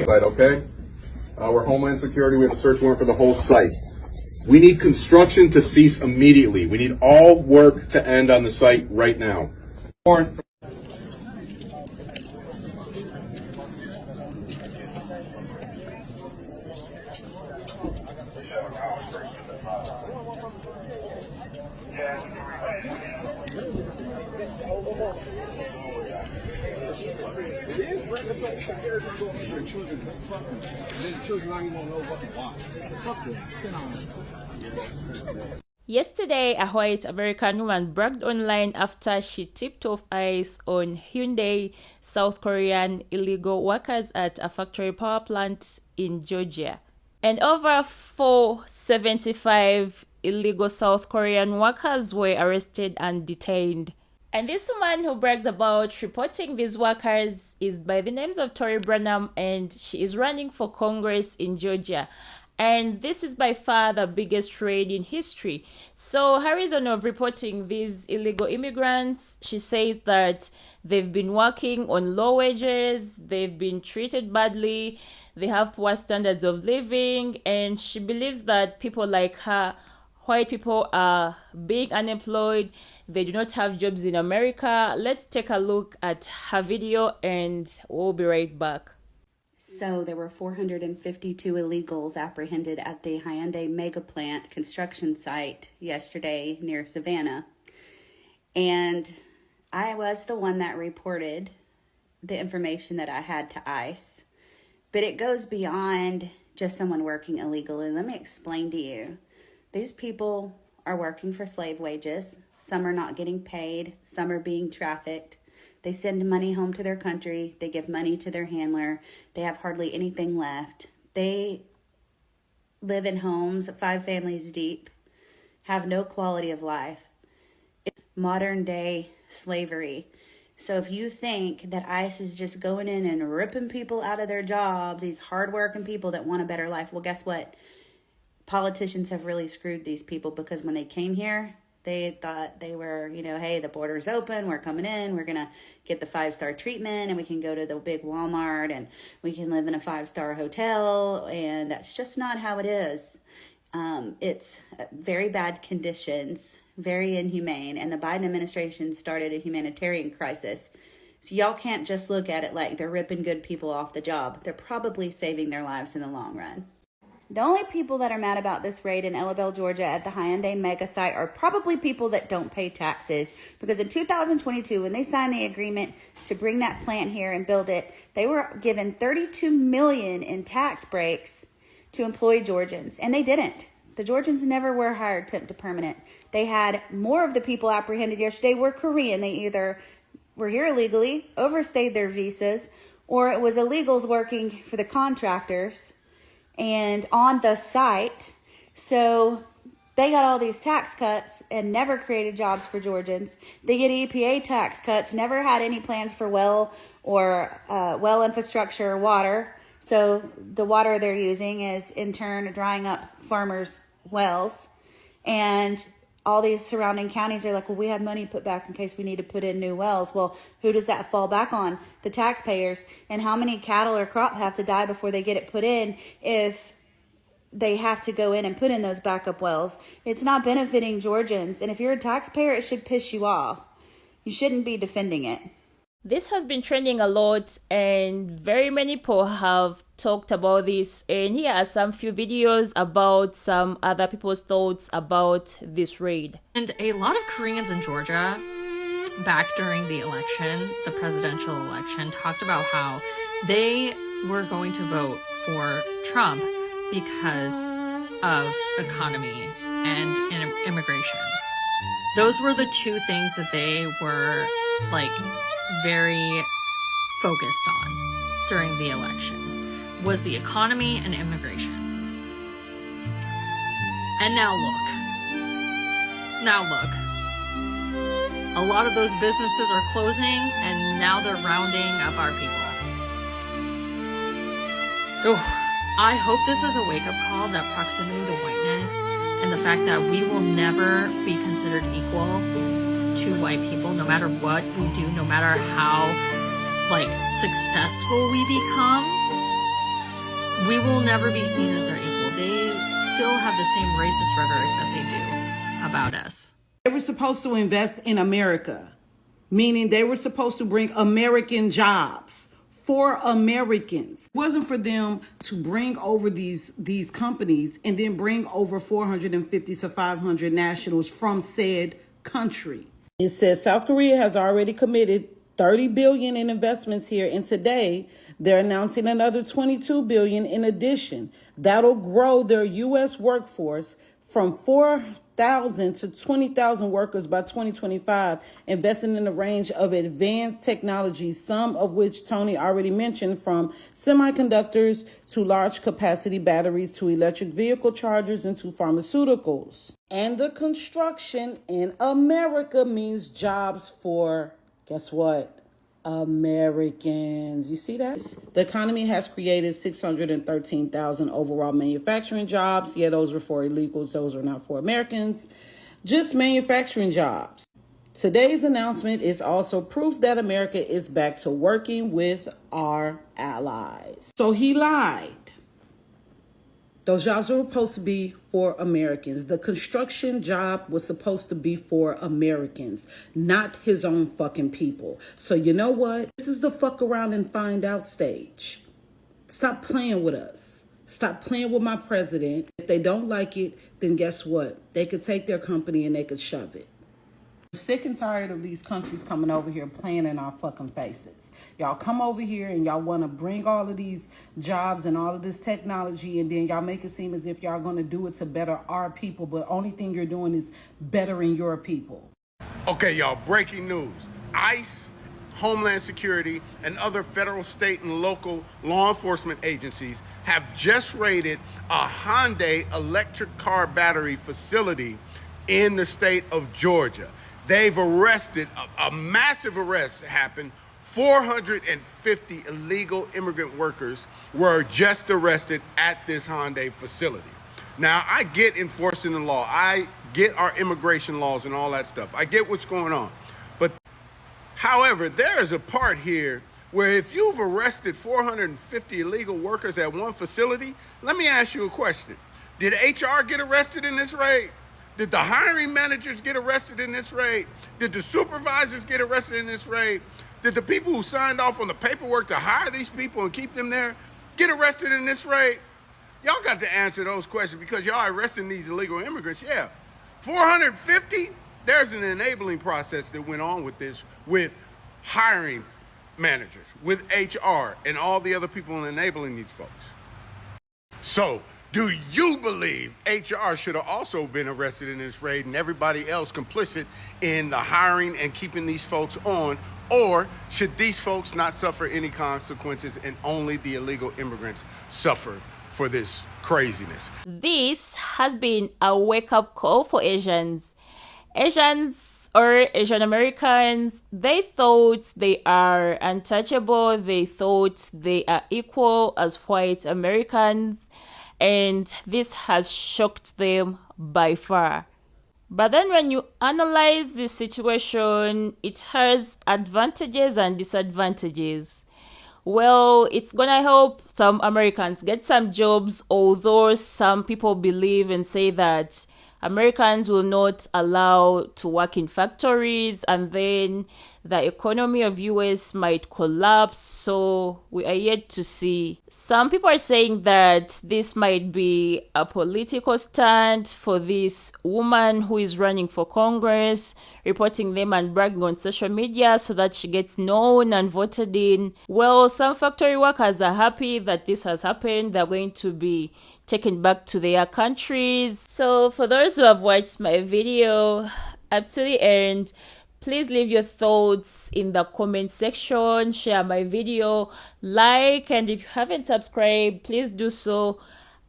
site, okay? We're Homeland Security. We have a search warrant for the whole site. We need construction to cease immediately. We need all work to end on the site right now. Warrant. Yesterday, a white American woman bragged online after she tipped off ICE on Hyundai South Korean illegal workers at a factory power plant in Georgia. And over 475 illegal South Korean workers were arrested and detained. And this woman who brags about reporting these workers is by the names of Tori Branham, and she is running for Congress in Georgia. And this is by far the biggest raid in history. So her reason of reporting these illegal immigrants, she says that they've been working on low wages, they've been treated badly, they have poor standards of living, and she believes that people like her, white people, are being unemployed, they do not have jobs in America. Let's take a look at her video and we'll be right back. So there were 452 illegals apprehended at the Hyundai mega plant construction site yesterday near Savannah. And I was the one that reported the information that I had to ICE. But it goes beyond just someone working illegally. Let me explain to you. These people are working for slave wages. Some are not getting paid. Some are being trafficked. They send money home to their country. They give money to their handler. They have hardly anything left. They live in homes 5 families deep, have no quality of life. It's modern day slavery. So if you think that ICE is just going in and ripping people out of their jobs, these hardworking people that want a better life, well, guess what? Politicians have really screwed these people, because when they came here, they thought they were, hey, the border's open, we're coming in, we're going to get the 5-star treatment, and we can go to the big Walmart, and we can live in a 5-star hotel, and that's just not how it is. It's very bad conditions, very inhumane, and the Biden administration started a humanitarian crisis. So y'all can't just look at it like they're ripping good people off the job. They're probably saving their lives in the long run. The only people that are mad about this raid in Ellaville, Georgia at the Hyundai mega site are probably people that don't pay taxes. Because in 2022, when they signed the agreement to bring that plant here and build it, they were given $32 million in tax breaks to employ Georgians. And they didn't. The Georgians never were hired temp to permanent. They had more of the people apprehended yesterday were Korean. They either were here illegally, overstayed their visas, or it was illegals working for the contractors and on the site. So they got all these tax cuts and never created jobs for Georgians. They get EPA tax cuts, never had any plans for well infrastructure or water. So the water they're using is in turn drying up farmers' wells. And all these surrounding counties are like, well, we have money put back in case we need to put in new wells. Well, who does that fall back on? The taxpayers. And how many cattle or crop have to die before they get it put in if they have to go in and put in those backup wells? It's not benefiting Georgians. And if you're a taxpayer, it should piss you off. You shouldn't be defending it. This has been trending a lot, and very many people have talked about this. And here are some few videos about some other people's thoughts about this raid. And a lot of Koreans in Georgia, back during the election, the presidential election, talked about how they were going to vote for Trump because of economy and immigration. Those were the two things that they were very focused on during the election, was the economy and immigration. And now look, a lot of those businesses are closing, and now they're rounding up our people. I hope this is a wake-up call that proximity to whiteness and the fact that we will never be considered equal to white people, no matter what we do, no matter how successful we become, we will never be seen as their equal. They still have the same racist rhetoric that they do about us. They were supposed to invest in America, meaning they were supposed to bring American jobs for Americans. It wasn't for them to bring over these companies and then bring over 450 to 500 nationals from said country. It says South Korea has already committed 30 billion in investments here, and today they're announcing another 22 billion in addition. That'll grow their US workforce from 4,000 to 20,000 workers by 2025, investing in a range of advanced technologies, some of which Tony already mentioned, from semiconductors to large capacity batteries to electric vehicle chargers and to pharmaceuticals. And the construction in America means jobs for, guess what? Americans. You see that? The economy has created 613,000 overall manufacturing jobs. Yeah, those were for illegals. Those are not for Americans. Just manufacturing jobs. Today's announcement is also proof that America is back to working with our allies. So he lied. Those jobs were supposed to be for Americans. The construction job was supposed to be for Americans, not his own fucking people. So you know what? This is the fuck around and find out stage. Stop playing with us. Stop playing with my president. If they don't like it, then guess what? They could take their company and they could shove it. I'm sick and tired of these countries coming over here playing in our fucking faces. Y'all come over here and y'all want to bring all of these jobs and all of this technology, and then y'all make it seem as if y'all going to do it to better our people, but only thing you're doing is bettering your people. Okay, y'all, breaking news. ICE, Homeland Security, and other federal, state, and local law enforcement agencies have just raided a Hyundai electric car battery facility in the state of Georgia. They've arrested, a massive arrest happened. 450 illegal immigrant workers were just arrested at this Hyundai facility. Now, I get enforcing the law. I get our immigration laws and all that stuff. I get what's going on. But, however, there is a part here where if you've arrested 450 illegal workers at one facility, let me ask you a question. Did HR get arrested in this raid? Did the hiring managers get arrested in this raid? Did the supervisors get arrested in this raid? Did the people who signed off on the paperwork to hire these people and keep them there get arrested in this raid? Y'all got to answer those questions because y'all arresting these illegal immigrants. Yeah, 450? There's an enabling process that went on with this, with hiring managers, with HR, and all the other people enabling these folks. So, do you believe HR should have also been arrested in this raid and everybody else complicit in the hiring and keeping these folks on? Or should these folks not suffer any consequences and only the illegal immigrants suffer for this craziness? This has been a wake-up call for Asians. Asians or Asian Americans, they thought they are untouchable. They thought they are equal as white Americans. And this has shocked them by far. But then when you analyze the situation, it has advantages and disadvantages. Well, it's gonna help some Americans get some jobs, although some people believe and say that Americans will not allow to work in factories, and then the economy of US might collapse. So we are yet to see. Some people are saying that this might be a political stunt for this woman who is running for Congress, reporting them and bragging on social media so that she gets known and voted in. Well, some factory workers are happy that this has happened. They're going to be taken back to their countries. So for those who have watched my video up to the end, please leave your thoughts in the comment section, share my video, like, and if you haven't subscribed, please do so.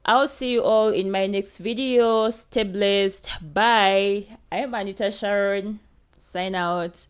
I'll see you all in my next video. Stay blessed. Bye. I'm Anita Sharon. Sign out.